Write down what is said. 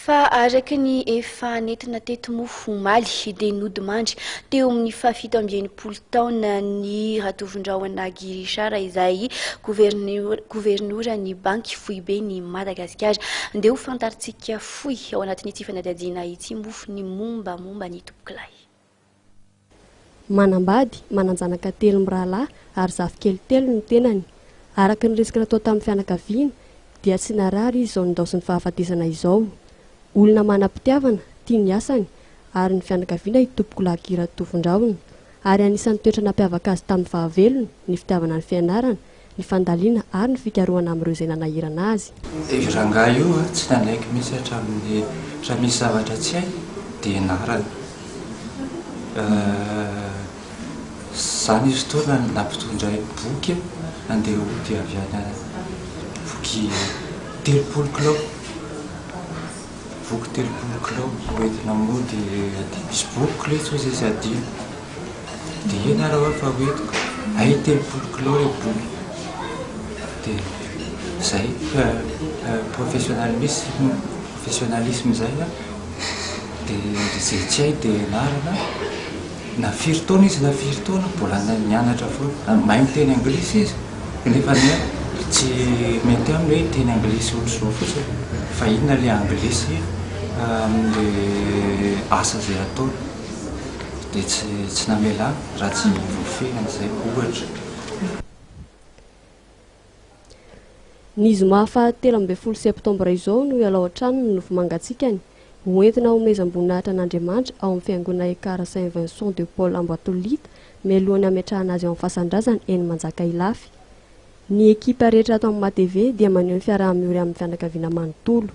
Fa araky ny efa nentina teto mofo omaly dia nody mandry teo amin'ny fahafito amby enimpolo taona ny ratovindraona Girishara izay gouvernoura ny banky foibe ny Madagasikara nde ho fantaritsika foy ao anatin'ity fanadihadiana ity mofo ny momba ny tompokilay. Manambady mananjanaka telo mirahalahy ary zafikely telo ny tenany. Araka ny resaka natao tamin'ny fianakaviana dia tsy narary izao nindao sy ny fahafatesana izao. Olona manam-pitiavana tia ny asany ary ny fianakaviana itompokolahy Kiratovindraona ary anisan'ny toetra nampiavaka azy tamin'ny fahavelony ny fitiavana ny fianarana, ny fandaliana ary ny fikarohana amin'ireo izay nanahirana azy. Rangahy io tsy nanaiky misy hatramin'ny raha misy zavatra tsy hay dia narana. Zany izy fotoana nampitondra boky andeha hody avy any boky 30 kilao. Boky 30 kilao hoentina mody misy boky le tsy izay adino dia ena raha fa hoentiko ay 30 kilao le boky dia zay professionnalisme zay dia zay tsy hay dia narana na 4 taona izy na 4 taona mbola nianatra foana mahay miteny anglisy izy nefa tsy mety aminy hoe teny anglisy ohatr'izao fotsiny fa inona le anglisy amin'le asa zay ataony dia tsy namelana raha tsy voafehana zay ohatra. Ny zoma fahatelo amby 10 septambra izao no ialao an-trano ny nofo mangatsikany hoentina omezam-boninahitra an'Andriamanitra ao amin'ny fiangonana Ekara Saint Vincent de Paul Ambatolita mialohan'ny ametrahana azy ao amin'ny fasan-drazana eny Manjaka Ilafy. Ny ekipa rehetra ato amin'ny MATV dia maneho ny fiaraha-mihory amin'ny fianakaviana manontolo.